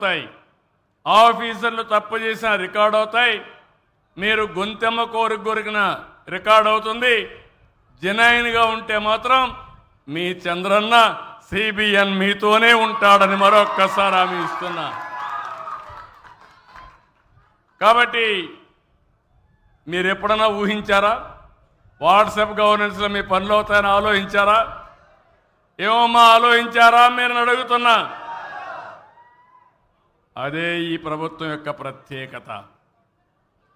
అవుతాయి. ఆఫీసర్లు తప్పు చేసిన రికార్డ్ అవుతాయి. మీరు గొంతెమ్మ కోరిన రికార్డ్ అవుతుంది. జెన్యూన్గా ఉంటే మాత్రం మీ చంద్రన్న సిబిఎన్ మీతోనే ఉంటాడని మరొక్కసారి హామీ ఇస్తున్నా. కాబట్టి మీరు ఎప్పుడన్నా ఊహించారా వాట్సాప్ గవర్నెన్స్లో మీ పనులు అవుతాయని ఆలోచించారా? ఏమమ్మా ఆలోచించారా మీరు అడుగుతున్నా. అదే ఈ ప్రభుత్వం యొక్క ప్రత్యేకత.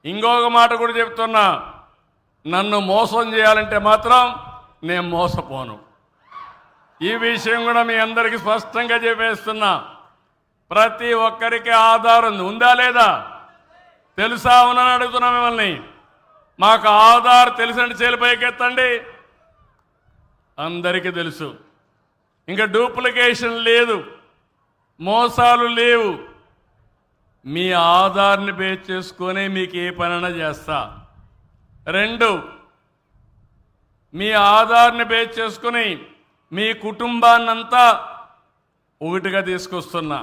ఇంకొక మాట కూడా చెప్తున్నా, నన్ను మోసం చేయాలంటే మాత్రం నేను మోసపోను. ఈ విషయం కూడా మీ అందరికీ స్పష్టంగా చెప్పేస్తున్నా. ప్రతి ఒక్కరికి ఆధారం ఉందా లేదా తెలుసా? అవునని అడుగుతున్నా మిమ్మల్ని. మాకు ఆధార్ తెలిసిన చేలిపైకెత్తండి. అందరికీ తెలుసు. ఇంకా డూప్లికేషన్ లేదు, మోసాలు లేవు. మీ ఆధార్ని బేస్ చేసుకొని మీకు ఏ పనైనా చేస్తా. 2, మీ ఆధార్ని బేస్ చేసుకుని మీ కుటుంబాన్నంతా ఒకటిగా తీసుకొస్తున్నా.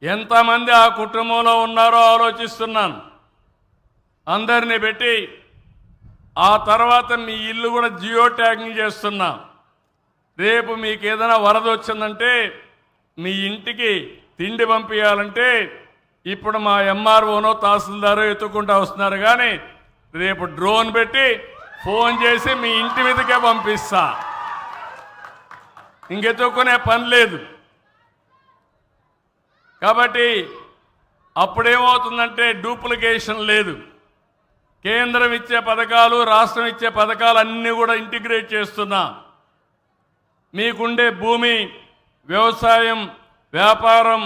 ఎంతమంది ఆ కుటుంబంలో ఉన్నారో ఆలోచిస్తున్నాను. అందరినీ పెట్టి ఆ తర్వాత మీ ఇల్లు కూడా జియో ట్యాగింగ్ చేస్తున్నా. రేపు మీకు ఏదైనా వరద వచ్చిందంటే మీ ఇంటికి తిండి పంపించాలంటే ఇప్పుడు మా ఎంఆర్ఓనో తహసీల్దారో ఎత్తుకుంటూ వస్తున్నారు, కానీ రేపు డ్రోన్ పెట్టి ఫోన్ చేసి మీ ఇంటి మీదకే పంపిస్తా. ఇంకెత్తుకునే పని లేదు. కాబట్టి అప్పుడేమవుతుందంటే డూప్లికేషన్ లేదు. కేంద్రం ఇచ్చే పథకాలు, రాష్ట్రం ఇచ్చే పథకాలు అన్నీ కూడా ఇంటిగ్రేట్ చేస్తున్నా. మీకుండే భూమి, వ్యవసాయం, వ్యాపారం,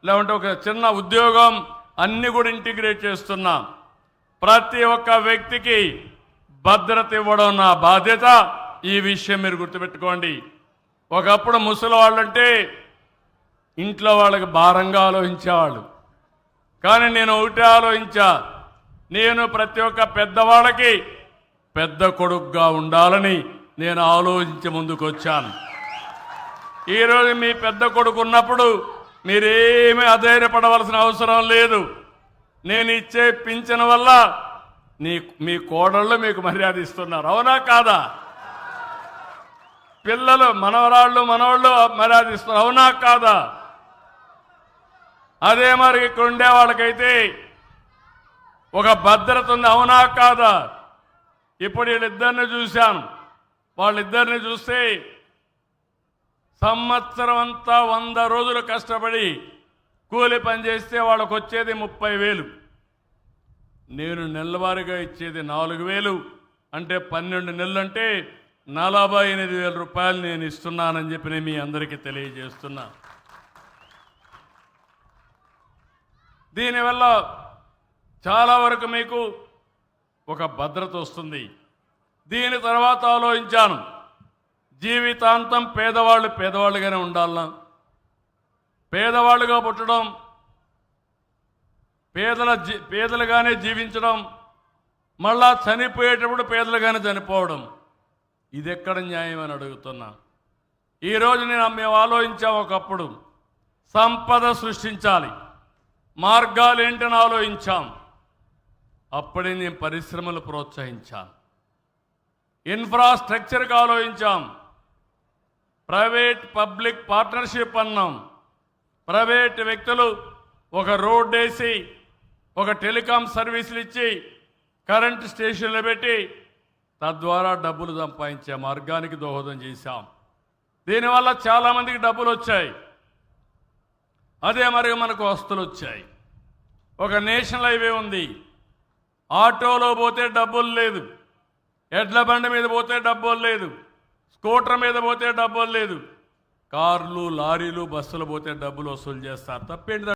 లేకుంటే ఒక చిన్న ఉద్యోగం అన్నీ కూడా ఇంటిగ్రేట్ చేస్తున్నా. ప్రతి ఒక్క వ్యక్తికి భద్రత ఇవ్వడం నా బాధ్యత. ఈ విషయం మీరు గుర్తుపెట్టుకోండి. ఒకప్పుడు ముసలి వాళ్ళంటే ఇంట్లో వాళ్ళకి భారంగా ఆలోచించేవాళ్ళు, కానీ నేను ఒకటే ఆలోచించా. నేను ప్రతి ఒక్క పెద్దవాళ్ళకి పెద్ద కొడుకుగా ఉండాలని నేను ఆలోచించి ముందుకు వచ్చాను. ఈరోజు మీ పెద్ద కొడుకు ఉన్నప్పుడు మీరేమీ అధైర్యపడవలసిన అవసరం లేదు. నేను ఇచ్చే పింఛన్ వల్ల మీ కోడళ్ళు మీకు మర్యాద ఇస్తున్నారు. అవునా కాదా? పిల్లలు, మనవరాళ్ళు, మనవాళ్ళు మర్యాద ఇస్తున్నారు. అవునా కాదా? అదే మరి ఇక్కడ ఉండే వాళ్ళకైతే ఒక భద్రత ఉంది. అవునా కాదా? ఇప్పుడు వీళ్ళిద్దరిని చూశాను. వాళ్ళిద్దరిని చూస్తే సంవత్సరం అంతా 100 రోజులు కష్టపడి కూలి పని చేస్తే వాళ్ళకు వచ్చేది 30,000. నేను నెలవారీగా ఇచ్చేది 4,000. అంటే 12 నెలలు అంటే 48,000 రూపాయలు నేను ఇస్తున్నానని చెప్పి నేను మీ అందరికీ తెలియజేస్తున్నా. దీనివల్ల చాలా వరకు మీకు ఒక భద్రత వస్తుంది. దీని తర్వాత ఆలోచించాను, జీవితాంతం పేదవాళ్ళు పేదవాళ్ళుగానే ఉండాలన్నా, పేదవాళ్ళుగా పుట్టడం, పేదలుగానే జీవించడం, మళ్ళా చనిపోయేటప్పుడు పేదలుగానే చనిపోవడం, ఇది ఎక్కడ న్యాయం అని అడుగుతున్నా. ఈరోజు మేము ఆలోచించాం. ఒకప్పుడు సంపద సృష్టించాలి, మార్గాలు ఏంటని ఆలోచించాం. అప్పుడే నేను పరిశ్రమలు ప్రోత్సహించాను, ఇన్ఫ్రాస్ట్రక్చర్కి ఆలోచించాం, ప్రైవేట్ పబ్లిక్ పార్ట్నర్షిప్ అన్నాం. ప్రైవేట్ వ్యక్తులు ఒక రోడ్ వేసి, ఒక టెలికాం సర్వీసులు ఇచ్చి, కరెంట్ స్టేషన్లు పెట్టి తద్వారా డబ్బులు సంపాదించే మార్గానికి దోహదం చేశాం. దీనివల్ల చాలామందికి డబ్బులు వచ్చాయి. అదే మరి మనకు వస్తువులు వచ్చాయి. ఒక నేషనల్ హైవే ఉంది, ఆటోలో పోతే డబ్బులు లేదు, ఎడ్ల బండి మీద పోతే డబ్బులు లేదు, స్కూటర్ మీద పోతే డబ్బులు లేదు, కార్లు, లారీలు, బస్సులు పోతే డబ్బులు వసూలు చేస్తారు. తప్పేంటి?